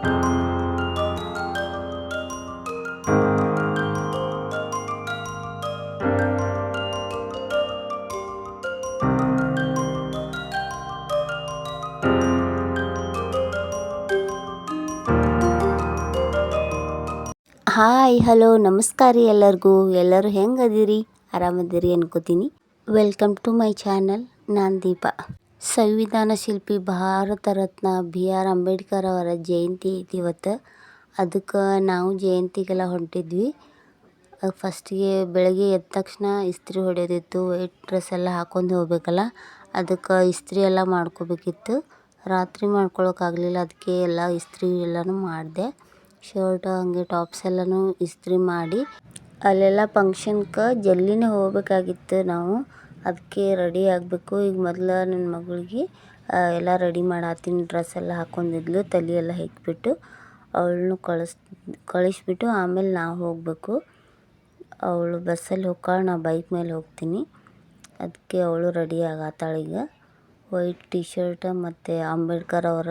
Hi hello ನಮಸ್ಕಾರ ರೀ ಎಲ್ಲರೂ ಹೆಂಗದಿರಿ ಆರಾಮದಿರಿ ಅನ್ಕೋತೀನಿ. Welcome to my channel. ನಾನು ದೀಪಾ. ಸಂವಿಧಾನ ಶಿಲ್ಪಿ ಭಾರತ ರತ್ನ BR ಅಂಬೇಡ್ಕರ್ ಅವರ ಜಯಂತಿ ಐತಿ ಇವತ್ತು. ಅದಕ್ಕೆ ನಾವು ಜಯಂತಿಗೆಲ್ಲ ಹೊಂಟಿದ್ವಿ. ಫಸ್ಟಿಗೆ ಬೆಳಗ್ಗೆ ಎದ್ದ ತಕ್ಷಣ ಇಸ್ತ್ರಿ ಹೊಡೆಯೋದಿತ್ತು. ವೈಟ್ ಡ್ರೆಸ್ ಎಲ್ಲ ಹಾಕೊಂಡು ಹೋಗ್ಬೇಕಲ್ಲ, ಅದಕ್ಕೆ ಇಸ್ತ್ರಿ ಎಲ್ಲ ಮಾಡ್ಕೋಬೇಕಿತ್ತು. ರಾತ್ರಿ ಮಾಡ್ಕೊಳಕ್ಕಾಗಲಿಲ್ಲ, ಅದಕ್ಕೆ ಎಲ್ಲ ಇಸ್ತ್ರಿ ಎಲ್ಲನೂ ಮಾಡಿದೆ. ಶರ್ಟ್ ಹಾಗೆ ಟಾಪ್ಸ್ ಎಲ್ಲನೂ ಇಸ್ತ್ರಿ ಮಾಡಿ ಅಲ್ಲೆಲ್ಲ ಫಂಕ್ಷನ್ಗೆ ಜಲ್ದಿನೇ ಹೋಗ್ಬೇಕಾಗಿತ್ತು ನಾವು. ಅದಕ್ಕೆ ರೆಡಿ ಆಗಬೇಕು. ಈಗ ಮೊದಲು ನನ್ನ ಮಗಳಿಗೆ ಎಲ್ಲ ರೆಡಿ ಮಾಡತ್ತೀನಿ. ಡ್ರೆಸ್ ಎಲ್ಲ ಹಾಕ್ಕೊಂಡಿದ್ಲು, ತಲೆ ಎಲ್ಲ ಹೆಕ್ಬಿಟ್ಟು ಅವಳನ್ನು ಕಳಿಸ್ಬಿಟ್ಟು ಆಮೇಲೆ ನಾವು ಹೋಗಬೇಕು. ಅವಳು ಬಸ್ಸಲ್ಲಿ ಹೋಗ್ತಾಳೆ, ನಾ ಬೈಕ್ ಮೇಲೆ ಹೋಗ್ತೀನಿ. ಅದಕ್ಕೆ ಅವಳು ರೆಡಿ ಆಗತ್ತಾಳೀಗ. ವೈಟ್ ಟಿ ಶರ್ಟ್ ಮತ್ತು ಅಂಬೇಡ್ಕರ್ ಅವರ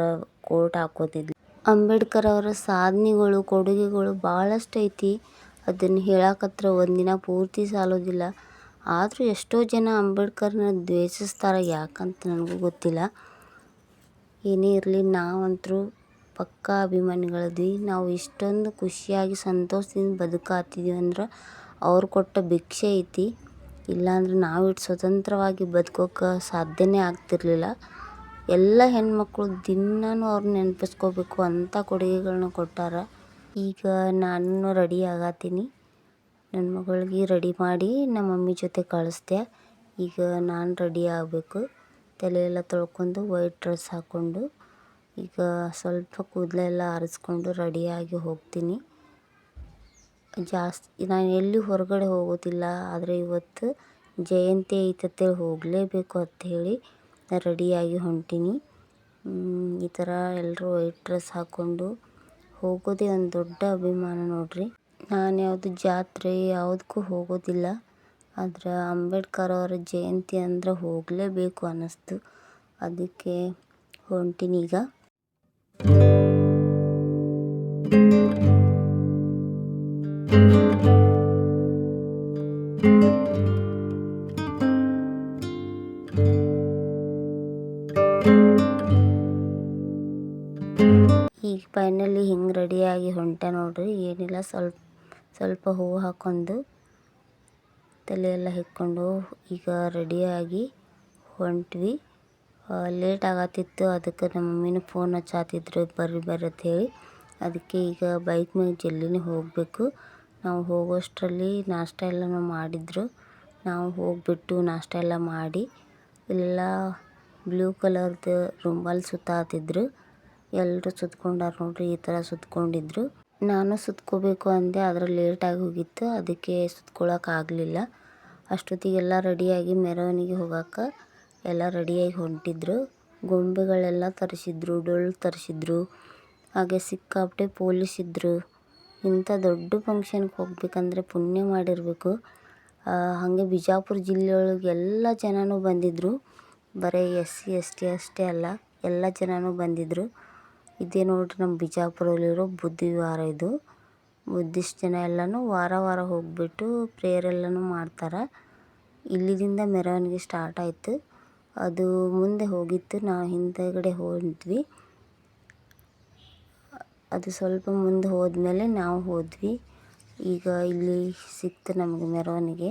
ಕೋಟ್ ಹಾಕೋತಿದ್ಲು. ಅಂಬೇಡ್ಕರ್ ಅವರ ಸಾಧನೆಗಳು, ಕೊಡುಗೆಗಳು ಭಾಳಷ್ಟು ಐತಿ. ಅದನ್ನು ಹೇಳಕತ್ರ ಒಂದಿನ ಪೂರ್ತಿ ಸಾಲೋದಿಲ್ಲ. ಆದರೂ ಎಷ್ಟೋ ಜನ ಅಂಬೇಡ್ಕರ್ನ ದ್ವೇಷಿಸ್ತಾರೆ, ಯಾಕಂತ ನನಗೂ ಗೊತ್ತಿಲ್ಲ. ಏನೇ ಇರಲಿ, ನಾವಂತರೂ ಪಕ್ಕಾ ಅಭಿಮಾನಿಗಳಿದ್ವಿ. ನಾವು ಇಷ್ಟೊಂದು ಖುಷಿಯಾಗಿ ಸಂತೋಷದಿಂದ ಬದುಕಾತಿದ್ವಿ ಅಂದ್ರೆ ಅವ್ರು ಕೊಟ್ಟ ಭಿಕ್ಷೆ ಐತಿ. ಇಲ್ಲಾಂದ್ರೆ ನಾವು ಇಷ್ಟು ಸ್ವತಂತ್ರವಾಗಿ ಬದುಕೋಕೆ ಸಾಧ್ಯನೇ ಆಗ್ತಿರ್ಲಿಲ್ಲ. ಎಲ್ಲ ಹೆಣ್ಮಕ್ಳು ದಿನಾನೂ ಅವ್ರನ್ನ ನೆನಪಿಸ್ಕೋಬೇಕು, ಅಂಥ ಕೊಡುಗೆಗಳನ್ನ ಕೊಟ್ಟಾರ. ಈಗ ನಾನು ರೆಡಿ ಆಗತ್ತೀನಿ. ನನ್ನ ಮಗಳಿಗೆ ರೆಡಿ ಮಾಡಿ ನಮ್ಮ ಮಮ್ಮಿ ಜೊತೆ ಕಳಿಸ್ದೆ. ಈಗ ನಾನು ರೆಡಿ ಆಗಬೇಕು. ತಲೆಯೆಲ್ಲ ತೊಳ್ಕೊಂಡು ವೈಟ್ ಡ್ರೆಸ್ ಹಾಕ್ಕೊಂಡು ಈಗ ಸ್ವಲ್ಪ ಕೂದಲೆಲ್ಲ ಆರಿಸ್ಕೊಂಡು ರೆಡಿಯಾಗಿ ಹೋಗ್ತೀನಿ. ಜಾಸ್ತಿ ನಾನು ಎಲ್ಲಿ ಹೊರಗಡೆ ಹೋಗೋದಿಲ್ಲ. ಆದರೆ ಇವತ್ತು ಜಯಂತಿ ಐತಂತೇಳಿ ಹೋಗಲೇಬೇಕು ಅಂಥೇಳಿ ರೆಡಿಯಾಗಿ ಹೊಂಟೀನಿ. ಈ ಥರ ಎಲ್ಲರೂ ವೈಟ್ ಡ್ರೆಸ್ ಹಾಕ್ಕೊಂಡು ಹೋಗೋದೇ ಒಂದು ದೊಡ್ಡ ಅಭಿಮಾನ ನೋಡ್ರಿ. ನಾನು ಯಾವುದು ಜಾತ್ರೆ ಯಾವುದಕ್ಕೂ ಹೋಗೋದಿಲ್ಲ. ಆದ್ರೆ ಅಂಬೇಡ್ಕರ್ ಅವರ ಜಯಂತಿ ಅಂದ್ರೆ ಹೋಗಲೇಬೇಕು ಅನ್ನಿಸ್ತು. ಅದಕ್ಕೆ ಹೊಂಟೀನಿ ಈಗ. ಈಗ ಫೈನಲಿ ಹಿಂಗೆ ರೆಡಿಯಾಗಿ ಹೊಂಟೆ ನೋಡ್ರಿ. ಏನಿಲ್ಲ, ಸ್ವಲ್ಪ ಹೂವು ಹಾಕ್ಕೊಂಡು ತಲೆಯೆಲ್ಲ ಹೆಕ್ಕೊಂಡು ಈಗ ರೆಡಿಯಾಗಿ ಹೊಂಟ್ವಿ. ಲೇಟ್ ಆಗತ್ತಿತ್ತು. ಅದಕ್ಕೆ ನಮ್ಮ ಮಮ್ಮಿನೂ ಫೋನ್ ಹಚ್ಚಾತಿದ್ರು, ಬರ್ರಿ ಅಂತ ಹೇಳಿ. ಅದಕ್ಕೆ ಈಗ ಬೈಕ್ ಮೇಲೆ ಜಲ್ದಿನೇ ಹೋಗಬೇಕು. ನಾವು ಹೋಗೋಷ್ಟರಲ್ಲಿ ನಾಷ್ಟ ಎಲ್ಲನೂ ಮಾಡಿದ್ರು. ನಾವು ಹೋಗಿಬಿಟ್ಟು ನಾಷ್ಟ ಎಲ್ಲ ಮಾಡಿ ಎಲ್ಲ ಬ್ಲೂ ಕಲರ್ದು ರುಮಾಲ್ ಸುತ್ತಾತಿದ್ರು. ಎಲ್ಲರೂ ಸುತ್ಕೊಂಡಾರ ನೋಡ್ರಿ. ಈ ಥರ ಸುತ್ಕೊಂಡಿದ್ರು. ನಾನು ಸುತ್ಕೋಬೇಕು ಅಂದೆ, ಆದರೆ ಲೇಟಾಗಿ ಹೋಗಿತ್ತು. ಅದಕ್ಕೆ ಸುತ್ಕೊಳ್ಳೋಕ್ಕಾಗಲಿಲ್ಲ. ಅಷ್ಟೊತ್ತಿಗೆಲ್ಲ ರೆಡಿಯಾಗಿ ಮೆರವಣಿಗೆ ಹೋಗೋಕೆ ಎಲ್ಲ ರೆಡಿಯಾಗಿ ಹೊಂಟಿದ್ರು. ಗೊಂಬೆಗಳೆಲ್ಲ ತರಿಸಿದ್ರು, ಡೊಳ್ಳು ತರಿಸಿದ್ರು. ಹಾಗೆ ಸಿಕ್ಕಾಪಟ್ಟೆ ಪೊಲೀಸ್ ಇದ್ದರು. ಇಂಥ ದೊಡ್ಡ ಫಂಕ್ಷನ್ಗೆ ಹೋಗ್ಬೇಕಂದ್ರೆ ಪುಣ್ಯ ಮಾಡಿರಬೇಕು. ಹಾಗೆ ಬಿಜಾಪುರ ಜಿಲ್ಲೆಯೊಳಗೆ ಎಲ್ಲ ಜನನೂ ಬಂದಿದ್ದರು. ಬರೀ SC ST ಅಷ್ಟೇ ಅಲ್ಲ, ಎಲ್ಲ ಜನನೂ ಬಂದಿದ್ದರು. ಇದೇ ನೋಡ್ರಿ ನಮ್ಮ ಬಿಜಾಪುರದಲ್ಲಿರೋ ಬುದ್ಧ ವಿಹಾರ. ಇದು ಬುದ್ಧಿಸ್ಟ್ ಜನ ಎಲ್ಲನೂ ವಾರ ಹೋಗಿಬಿಟ್ಟು ಪ್ರೇಯರ್ ಎಲ್ಲನೂ ಮಾಡ್ತಾರೆ. ಇಲ್ಲಿಂದ ಮೆರವಣಿಗೆ ಸ್ಟಾರ್ಟ್ ಆಯಿತು. ಅದು ಮುಂದೆ ಹೋಗಿತ್ತು, ನಾವು ಹಿಂದೆಗಡೆ ಹೊಂಟ್ವಿ. ಅದು ಸ್ವಲ್ಪ ಮುಂದೆ ಹೋದ್ಮೇಲೆ ನಾವು ಹೋದ್ವಿ. ಈಗ ಇಲ್ಲಿ ಸಿಕ್ತು ನಮಗೆ ಮೆರವಣಿಗೆ.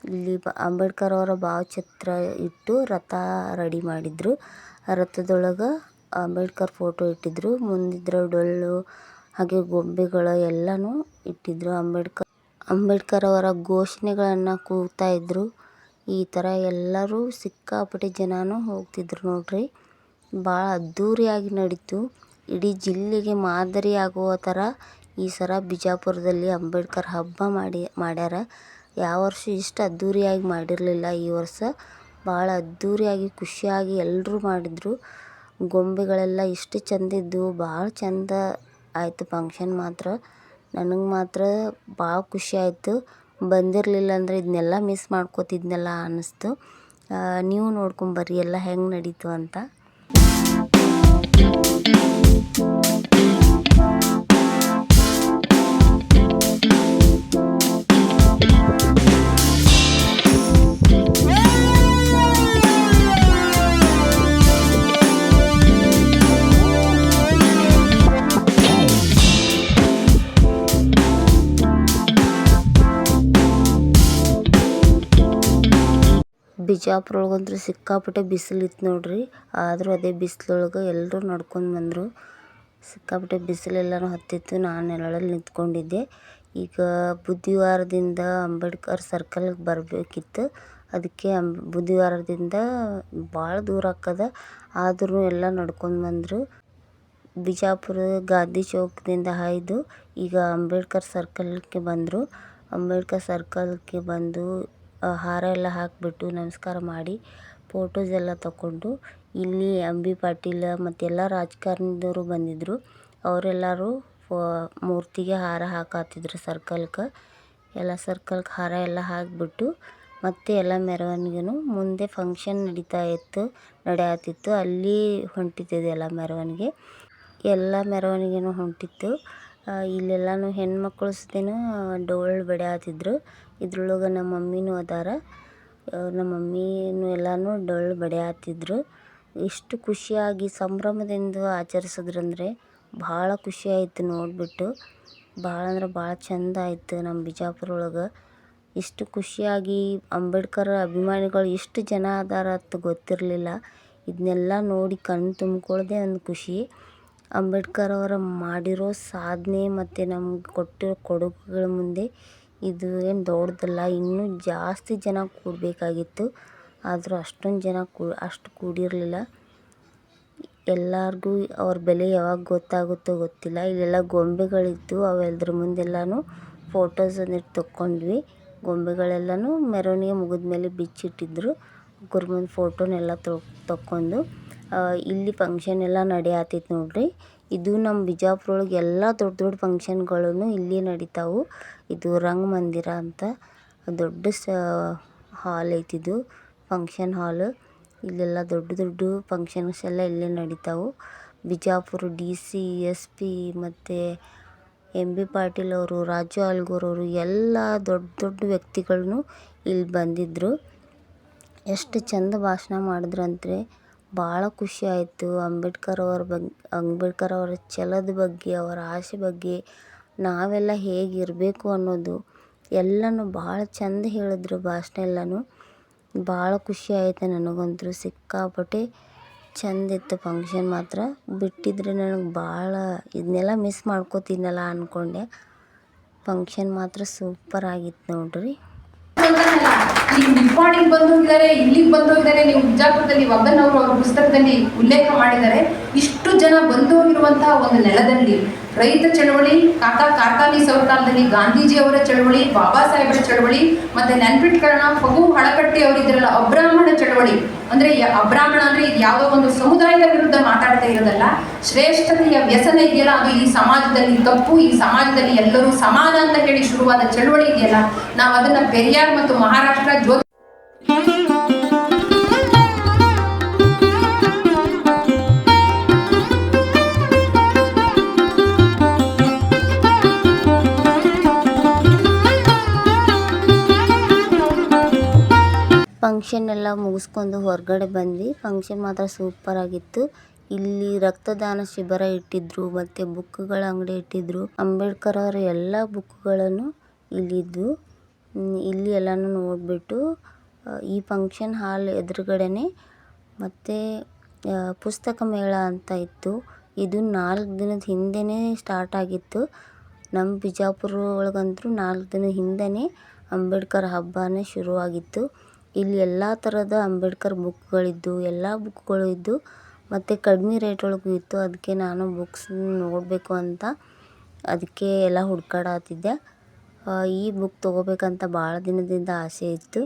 ಇಲ್ಲಿ ಅಂಬೇಡ್ಕರ್ ಅವರ ಭಾವಚಿತ್ರ ಇಟ್ಟು ರಥ ರೆಡಿ ಮಾಡಿದರು. ಆ ರಥದೊಳಗೆ ಅಂಬೇಡ್ಕರ್ ಫೋಟೋ ಇಟ್ಟಿದ್ರು. ಮುಂದಿದ್ರ ಡೊಳ್ಳು ಹಾಗೆ ಗೊಂಬೆಗಳು ಎಲ್ಲನೂ ಇಟ್ಟಿದ್ರು. ಅಂಬೇಡ್ಕರ್ ಅವರ ಘೋಷಣೆಗಳನ್ನು ಕೂಗ್ತಾ ಇದ್ರು. ಈ ಥರ ಎಲ್ಲರೂ ಸಿಕ್ಕಾಪಟ್ಟೆ ಜನನೂ ಹೋಗ್ತಿದ್ರು ನೋಡ್ರಿ. ಭಾಳ ಅದ್ಧೂರಿಯಾಗಿ ನಡೀತು. ಇಡೀ ಜಿಲ್ಲೆಗೆ ಮಾದರಿ ಆಗುವ ಥರ ಈ ಸಲ ಬಿಜಾಪುರದಲ್ಲಿ ಅಂಬೇಡ್ಕರ್ ಹಬ್ಬ ಮಾಡ್ಯಾರ. ಯಾವ ವರ್ಷ ಇಷ್ಟು ಅದ್ಧೂರಿಯಾಗಿ ಮಾಡಿರಲಿಲ್ಲ. ಈ ವರ್ಷ ಭಾಳ ಅದ್ಧೂರಿಯಾಗಿ ಖುಷಿಯಾಗಿ ಎಲ್ಲರೂ ಮಾಡಿದರು. ಗೊಂಬೆಗಳೆಲ್ಲ ಇಷ್ಟು ಚೆಂದ ಇದ್ದವು. ಭಾಳ ಚೆಂದ ಆಯಿತು ಫಂಕ್ಷನ್ ಮಾತ್ರ. ನನಗೆ ಮಾತ್ರ ಭಾಳ ಖುಷಿ ಆಯಿತು. ಬಂದಿರಲಿಲ್ಲ ಅಂದರೆ ಇದನ್ನೆಲ್ಲ ಮಿಸ್ ಮಾಡ್ಕೋತಿದ್ನಲ್ಲ ಅನ್ನಿಸ್ತು. ನೀವು ನೋಡ್ಕೊಂಬರ್ರಿ ಎಲ್ಲ ಹೆಂಗೆ ನಡೀತು ಅಂತ. ಬಿಜಾಪುರ ಒಳಗಂತೂ ಸಿಕ್ಕಾಪಟ್ಟೆ ಬಿಸಿಲಿತ್ತು ನೋಡ್ರಿ. ಆದರೂ ಅದೇ ಬಿಸಿಲೊಳಗೆ ಎಲ್ಲರೂ ನಡ್ಕೊಂಡು ಬಂದರು. ಸಿಕ್ಕಾಪಟ್ಟೆ ಬಿಸಿಲೆಲ್ಲನೂ ಹತ್ತಿತ್ತು. ನಾನು ನೆರಳಲ್ಲಿ ನಿಂತ್ಕೊಂಡಿದ್ದೆ. ಈಗ ಬುಧವಾರದಿಂದ ಅಂಬೇಡ್ಕರ್ ಸರ್ಕಲ್ಗೆ ಬರಬೇಕಿತ್ತು. ಅದಕ್ಕೆ ಬುಧವಾರದಿಂದ ಭಾಳ ದೂರ ಆಕ್ಕದ. ಆದ್ರೂ ಎಲ್ಲ ನಡ್ಕೊಂಡು ಬಂದರು. ಬಿಜಾಪುರ ಗಾಂಧಿ ಚೌಕದಿಂದ ಹಾಯ್ದು ಈಗ ಅಂಬೇಡ್ಕರ್ ಸರ್ಕಲ್ಗೆ ಬಂದರು. ಅಂಬೇಡ್ಕರ್ ಸರ್ಕಲ್ಗೆ ಬಂದು ಹಾರ ಎಲ್ಲ ಹಾಕಿಬಿಟ್ಟು ನಮಸ್ಕಾರ ಮಾಡಿ ಫೋಟೋಸ್ ಎಲ್ಲ ತಗೊಂಡು ಇಲ್ಲಿ ಬಿ ಪಾಟೀಲ್ ಮತ್ತು ಎಲ್ಲ ರಾಜಕಾರಣಿದವರು ಬಂದಿದ್ದರು. ಅವರೆಲ್ಲರೂ ಮೂರ್ತಿಗೆ ಹಾರ ಹಾಕತ್ತಿದ್ರು ಸರ್ಕಲ್ಗೆ. ಎಲ್ಲ ಸರ್ಕಲ್ಗೆ ಹಾರ ಎಲ್ಲ ಹಾಕಿಬಿಟ್ಟು ಮತ್ತು ಎಲ್ಲ ಮೆರವಣಿಗೆನೂ ಮುಂದೆ ಫಂಕ್ಷನ್ ನಡೆಯತ್ತಿತ್ತು. ಅಲ್ಲಿ ಹೊಂಟಿದ್ದಿದ್ದು ಎಲ್ಲ ಮೆರವಣಿಗೆ. ಎಲ್ಲ ಮೆರವಣಿಗೆನೂ ಹೊಂಟಿತ್ತು. ಇಲ್ಲೆಲ್ಲನೂ ಹೆಣ್ಮಕ್ಳು ಸತೇನು ಡೊಳ್ಳು ಬಡಿಯತ್ತಿದ್ರು. ಇದ್ರೊಳಗೆ ನಮ್ಮ ಮಮ್ಮಿನೂ ಅದಾರ. ನಮ್ಮ ಮಮ್ಮಿನೂ ಎಲ್ಲನೂ ಡೊಳ್ಳು ಬಡಿಯತ್ತಿದ್ರು. ಎಷ್ಟು ಖುಷಿಯಾಗಿ ಸಂಭ್ರಮದಿಂದ ಆಚರಿಸಿದ್ರಂದರೆ ಭಾಳ ಖುಷಿ ಆಯಿತು ನೋಡಿಬಿಟ್ಟು. ಭಾಳ ಅಂದ್ರೆ ಭಾಳ ಚೆಂದ ಆಯಿತು ನಮ್ಮ ಬಿಜಾಪುರ ಒಳಗೆ. ಇಷ್ಟು ಖುಷಿಯಾಗಿ ಅಂಬೇಡ್ಕರ್ ಅಭಿಮಾನಿಗಳು ಎಷ್ಟು ಜನ ಅದಾರ ಅಂತ ಗೊತ್ತಿರಲಿಲ್ಲ. ಇದನ್ನೆಲ್ಲ ನೋಡಿ ಕಣ್ಣು ತುಂಬಿಕೊಳ್ಳೋದೇ ಒಂದು ಖುಷಿ. ಅಂಬೇಡ್ಕರ್ ಅವರ ಮಾಡಿರೋ ಸಾಧನೆ ಮತ್ತು ನಮ್ಗೆ ಕೊಟ್ಟಿರೋ ಕೊಡುಗೆಗಳ ಮುಂದೆ ಇದು ಏನು ದೊಡ್ಡದಲ್ಲ. ಇನ್ನೂ ಜಾಸ್ತಿ ಜನ ಕೂಡಬೇಕಾಗಿತ್ತು. ಆದರೂ ಅಷ್ಟೊಂದು ಜನ ಅಷ್ಟು ಕೂಡಿರಲಿಲ್ಲ. ಎಲ್ಲರಿಗೂ ಅವ್ರ ಬೆಲೆ ಯಾವಾಗ ಗೊತ್ತಾಗುತ್ತೋ ಗೊತ್ತಿಲ್ಲ. ಇಲ್ಲೆಲ್ಲ ಗೊಂಬೆಗಳಿತ್ತು. ಅವೆಲ್ಲದ್ರ ಮುಂದೆಲ್ಲನೂ ಫೋಟೋಸ್ ಒಂದಿಟ್ಟು ತಕ್ಕೊಂಡ್ವಿ. ಗೊಂಬೆಗಳೆಲ್ಲನೂ ಮೆರವಣಿಗೆ ಮುಗಿದ ಮೇಲೆ ಬಿಚ್ಚಿಟ್ಟಿದ್ರು. ಮುಂದೆ ಫೋಟೋನೆಲ್ಲ ತಕ್ಕೊಂಡು ಇಲ್ಲಿ ಫಂಕ್ಷನ್ ಎಲ್ಲ ನಡೆಯತ್ತಿತ್ತು ನೋಡ್ರಿ. ಇದು ನಮ್ಮ ಬಿಜಾಪುರ ಒಳಗೆ ಎಲ್ಲ ದೊಡ್ಡ ದೊಡ್ಡ ಫಂಕ್ಷನ್ಗಳೂ ಇಲ್ಲಿ ನಡೀತಾವು. ಇದು ರಂಗಮಂದಿರ ಅಂತ ದೊಡ್ಡ ಹಾಲ್ ಐತಿದು, ಫಂಕ್ಷನ್ ಹಾಲ್. ಇಲ್ಲೆಲ್ಲ ದೊಡ್ಡ ದೊಡ್ಡ ಫಂಕ್ಷನ್ಸ್ ಎಲ್ಲ ಇಲ್ಲೇ ನಡೀತಾವು. ಬಿಜಾಪುರ DC SP ಮತ್ತು ಬಿ ಪಾಟೀಲ್ ಅವರು, ರಾಜು ಆಲ್ಗೂರವರು ಎಲ್ಲ ದೊಡ್ಡ ದೊಡ್ಡ ವ್ಯಕ್ತಿಗಳೂ ಇಲ್ಲಿ ಬಂದಿದ್ದರು. ಎಷ್ಟು ಚೆಂದ ಭಾಷಣ ಮಾಡಿದ್ರಂದರೆ ಭಾಳ ಖುಷಿ ಆಯಿತು. ಅಂಬೇಡ್ಕರ್ ಅವರ ಛಲದ ಬಗ್ಗೆ, ಅವರ ಆಸೆ ಬಗ್ಗೆ, ನಾವೆಲ್ಲ ಹೇಗಿರಬೇಕು ಅನ್ನೋದು ಎಲ್ಲನೂ ಭಾಳ ಚೆಂದ ಹೇಳಿದ್ರು ಭಾಷಣ ಎಲ್ಲನೂ. ಭಾಳ ಖುಷಿ ಆಯಿತು ನನಗಂತೂ. ಸಿಕ್ಕಾಪಟ್ಟೆ ಚೆಂದಿತ್ತು ಫಂಕ್ಷನ್ ಮಾತ್ರ. ಬಿಟ್ಟಿದ್ರೆ ನನಗೆ ಭಾಳ ಇದನ್ನೆಲ್ಲ ಮಿಸ್ ಮಾಡ್ಕೋತೀನಲ್ಲ ಅಂದ್ಕೊಂಡೆ. ಫಂಕ್ಷನ್ ಮಾತ್ರ ಸೂಪರ್ ಆಗಿತ್ತು ನೋಡ್ರಿ. ಈಗ ನಿಪ್ಪಾಣಿಗೆ ಬಂದು ಹೋಗಿದ್ದಾರೆ, ಇಲ್ಲಿಗೆ ಬಂದು ಹೋಗಿದ್ದಾರೆ. ನೀವು ಬಿಜಾಪುರದಲ್ಲಿ ಒಗ್ಗನ್ನವರು ಅವರ ಪುಸ್ತಕದಲ್ಲಿ ಉಲ್ಲೇಖ ಮಾಡಿದ್ದಾರೆ. ಇಷ್ಟು ಜನ ಬಂದು ಹೋಗಿರುವಂತಹ ಒಂದು ನೆಲದಲ್ಲಿ ರೈತ ಚಳವಳಿ, ಕಾರ್ಖಾನಿ ಕಾಲದಲ್ಲಿ ಗಾಂಧೀಜಿ ಅವರ ಚಳವಳಿ, ಬಾಬಾ ಸಾಹೇಬರ ಚಳವಳಿ, ಮತ್ತೆ ನೆನ್ಪಿಟ್ಕೊಳ್ಳೋಣ ಫಗು ಹಳಕಟ್ಟಿ ಅವರಿದ್ರಲ್ಲ ಅಬ್ರಾಹ್ಮಣ ಚಳವಳಿ. ಅಂದ್ರೆ ಅಬ್ರಾಹ್ಮಣ ಅಂದ್ರೆ ಇದು ಯಾವುದೋ ಒಂದು ಸಮುದಾಯದ ವಿರುದ್ಧ ಮಾತಾಡ್ತಾ ಇರೋದಲ್ಲ. ಶ್ರೇಷ್ಠತೆಯ ವ್ಯಸನ ಇದೆಯಲ್ಲ, ಅದು ಈ ಸಮಾಜದಲ್ಲಿ ತಪ್ಪು, ಈ ಸಮಾಜದಲ್ಲಿ ಎಲ್ಲರೂ ಸಮಾನ ಅಂತ ಹೇಳಿ ಶುರುವಾದ ಚಳವಳಿ ಇದೆಯಲ್ಲ, ನಾವು ಅದನ್ನ ಪೆರಿಯಾರ್ ಮತ್ತು ಮಹಾರಾಷ್ಟ್ರ ಜ್ಯೋತಿ ಫಂಕ್ಷನ್ ಎಲ್ಲ ಮುಗಿಸ್ಕೊಂಡು ಹೊರಗಡೆ ಬಂದ್ವಿ. ಫಂಕ್ಷನ್ ಮಾತ್ರ ಸೂಪರ್ ಆಗಿತ್ತು. ಇಲ್ಲಿ ರಕ್ತದಾನ ಶಿಬಿರ ಇಟ್ಟಿದ್ರು ಮತ್ತು ಬುಕ್ಗಳ ಅಂಗಡಿ ಇಟ್ಟಿದ್ರು. ಅಂಬೇಡ್ಕರ್ ಅವರ ಎಲ್ಲ ಬುಕ್ಗಳನ್ನು ಇಲ್ಲಿದ್ವು. ಇಲ್ಲಿ ಎಲ್ಲನೂ ನೋಡಿಬಿಟ್ಟು ಈ ಫಂಕ್ಷನ್ ಹಾಲ್ ಎದುರುಗಡೆನೆ ಮತ್ತು ಪುಸ್ತಕ ಮೇಳ ಅಂತ ಇತ್ತು. ಇದು 4 ದಿನದ ಹಿಂದೆಯೇ ಸ್ಟಾರ್ಟ್ ಆಗಿತ್ತು. ನಮ್ಮ ಬಿಜಾಪುರ ಒಳಗಂತೂ 4 ದಿನದ ಹಿಂದೆಯೇ ಅಂಬೇಡ್ಕರ್ ಹಬ್ಬನೇ ಶುರುವಾಗಿತ್ತು. ಇಲ್ಲಿ ಎಲ್ಲ ಥರದ ಅಂಬೇಡ್ಕರ್ ಬುಕ್ಗಳಿದ್ದು, ಎಲ್ಲ ಬುಕ್ಗಳು ಇದ್ದು ಮತ್ತು ಕಡಿಮೆ ರೇಟ್ ಒಳಗೂ ಇತ್ತು. ಅದಕ್ಕೆ ನಾನು ಬುಕ್ಸ್ ನೋಡಬೇಕು ಅಂತ ಅದಕ್ಕೆ ಎಲ್ಲ ಹುಡ್ಕಾಡತ್ತಿದ್ದೆ. ಈ ಬುಕ್ ತೊಗೋಬೇಕಂತ ಭಾಳ ದಿನದಿಂದ ಆಸೆ ಇತ್ತು,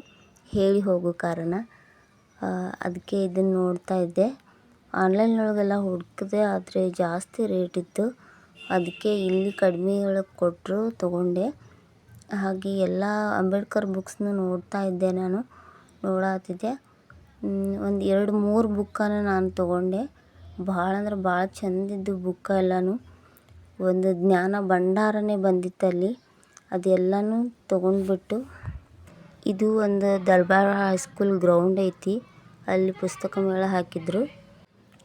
ಹೇಳಿ ಹೋಗೋ ಕಾರಣ. ಅದಕ್ಕೆ ಇದನ್ನು ನೋಡ್ತಾ ಇದ್ದೆ. ಆನ್ಲೈನೊಳಗೆಲ್ಲ ಹುಡುಕಿದೆ, ಆದರೆ ಜಾಸ್ತಿ ರೇಟ್ ಇತ್ತು. ಅದಕ್ಕೆ ಇಲ್ಲಿ ಕಡಿಮೆ ಒಳಗೆ ಕೊಟ್ಟರು, ತೊಗೊಂಡೆ. ಹಾಗೆ ಎಲ್ಲ ಅಂಬೇಡ್ಕರ್ ಬುಕ್ಸ್ನ ನೋಡ್ತಾ ಇದ್ದೆ. ನಾನು ನೋಡತ್ತಿದ್ದೆ. ಒಂದು 2-3 ಬುಕ್ಕನ್ನು ನಾನು ತೊಗೊಂಡೆ. ಭಾಳ ಅಂದ್ರೆ ಭಾಳ ಚೆಂದಿದ್ದು ಬುಕ್ಕ ಎಲ್ಲನೂ. ಒಂದು ಜ್ಞಾನ ಭಂಡಾರನೇ ಬಂದಿತ್ತಲ್ಲಿ. ಅದೆಲ್ಲನೂ ತೊಗೊಂಡ್ಬಿಟ್ಟು ಇದು ಒಂದು ದರ್ಬಾರ್ ಹೈಸ್ಕೂಲ್ ಗ್ರೌಂಡ್ ಐತಿ, ಅಲ್ಲಿ ಪುಸ್ತಕ ಮೇಳ ಹಾಕಿದ್ರು.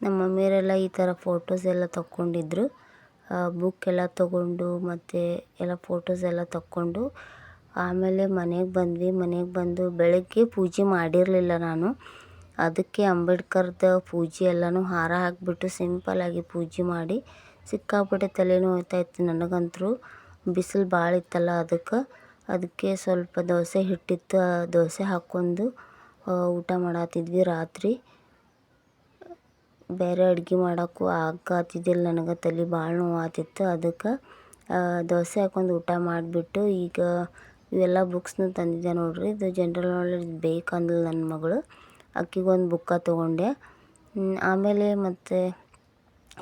ನಮ್ಮ ಮಮ್ಮಿಯರೆಲ್ಲ ಈ ಥರ ಫೋಟೋಸ್ ಎಲ್ಲ ತಕ್ಕೊಂಡಿದ್ರು. ಬುಕ್ ಎಲ್ಲ ತೊಗೊಂಡು ಮತ್ತು ಎಲ್ಲ ಫೋಟೋಸ್ ಎಲ್ಲ ತಕ್ಕೊಂಡು ಆಮೇಲೆ ಮನೆಗೆ ಬಂದ್ವಿ. ಮನೆಗೆ ಬಂದು ಬೆಳಗ್ಗೆ ಪೂಜೆ ಮಾಡಿರಲಿಲ್ಲ ನಾನು. ಅದಕ್ಕೆ ಅಂಬೇಡ್ಕರ್ದ ಪೂಜೆ ಎಲ್ಲನೂ ಹಾರ ಹಾಕಿಬಿಟ್ಟು ಸಿಂಪಲ್ಲಾಗಿ ಪೂಜೆ ಮಾಡಿ ಸಿಕ್ಕಾಪಟ್ಟೆ ತಲೆನೋವು ಹೋಗ್ತಾಯಿತ್ತು ನನಗಂತೂ. ಬಿಸಿಲು ಭಾಳ ಇತ್ತಲ್ಲ ಅದಕ್ಕೆ ಸ್ವಲ್ಪ ದೋಸೆ ಹಿಟ್ಟಿತ್ತು, ದೋಸೆ ಹಾಕ್ಕೊಂಡು ಊಟ ಮಾಡತ್ತಿದ್ವಿ. ರಾತ್ರಿ ಬೇರೆ ಅಡುಗೆ ಮಾಡೋಕ್ಕೂ ಆಗತ್ತಿದ್ದಿಲ್ಲ ನನಗೆ, ತಲೆ ಭಾಳ ನೋವಾತಿತ್ತು. ಅದಕ್ಕೆ ದೋಸೆ ಹಾಕ್ಕೊಂಡು ಊಟ ಮಾಡಿಬಿಟ್ಟು ಈಗ ಇವೆಲ್ಲ ಬುಕ್ಸ್ನ ತಂದಿದ್ದೆ ನೋಡ್ರಿ. ಇದು ಜನರಲ್ ನಾಲೆಡ್ಜ್ ಬೇಕಂದ್ಲು ನನ್ನ ಮಗಳು, ಆಕಿಗೊಂದು ಬುಕ್ಕ ತೊಗೊಂಡೆ. ಆಮೇಲೆ ಮತ್ತು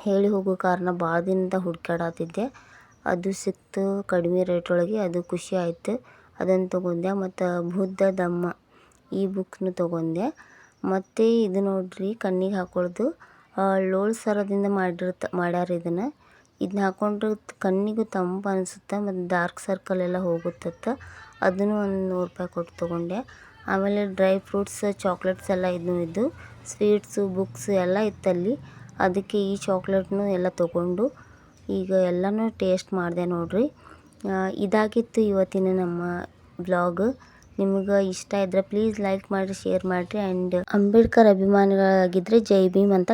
ಹೇಳಿ ಹೋಗೋ ಕಾರಣ ಭಾಳ ದಿನದಿಂದ ಹುಡ್ಕಾಡತ್ತಿದ್ದೆ, ಅದು ಸಿಕ್ತು ಕಡಿಮೆ ರೇಟ್ ಒಳಗೆ. ಅದು ಖುಷಿ ಆಯಿತು, ಅದನ್ನು ತೊಗೊಂಡೆ. ಮತ್ತು ಬುದ್ಧ ಧಮ್ಮ ಈ ಬುಕ್ಸ್ನು ತೊಗೊಂಡೆ. ಮತ್ತು ಇದು ನೋಡ್ರಿ ಕಣ್ಣಿಗೆ ಹಾಕೊಳ್ಳೋದು ಲೋಳ್ ಸರದಿಂದ ಮಾಡ್ಯಾರ ಇದನ್ನ ಹಾಕ್ಕೊಂಡ್ರೆ ಕಣ್ಣಿಗೂ ತಂಪು ಅನಿಸುತ್ತೆ ಮತ್ತು ಡಾರ್ಕ್ ಸರ್ಕಲ್ ಎಲ್ಲ ಹೋಗುತ್ತತ್ತ. ಅದನ್ನು ಒಂದು 100 ರೂಪಾಯಿ ಕೊಟ್ಟು ತೊಗೊಂಡೆ. ಆಮೇಲೆ ಡ್ರೈ ಫ್ರೂಟ್ಸ್, ಚಾಕ್ಲೇಟ್ಸ್ ಎಲ್ಲ ಇದ್ದು ಸ್ವೀಟ್ಸು, ಬುಕ್ಸ್ ಎಲ್ಲ ಇತ್ತಲ್ಲಿ. ಅದಕ್ಕೆ ಈ ಚಾಕ್ಲೇಟ್ನು ಎಲ್ಲ ತೊಗೊಂಡು ಈಗ ಎಲ್ಲನೂ ಟೇಸ್ಟ್ ಮಾಡಿದೆ ನೋಡ್ರಿ. ಇದಾಗಿತ್ತು ಇವತ್ತಿನ ನಮ್ಮ ಬ್ಲಾಗ್. ನಿಮ್ಗೆ ಇಷ್ಟ ಇದ್ದರೆ ಪ್ಲೀಸ್ ಲೈಕ್ ಮಾಡಿರಿ, ಶೇರ್ ಮಾಡಿರಿ. ಆ್ಯಂಡ್ ಅಂಬೇಡ್ಕರ್ ಅಭಿಮಾನಿಗಳಾಗಿದ್ದರೆ ಜೈ ಭೀಮ್ ಅಂತ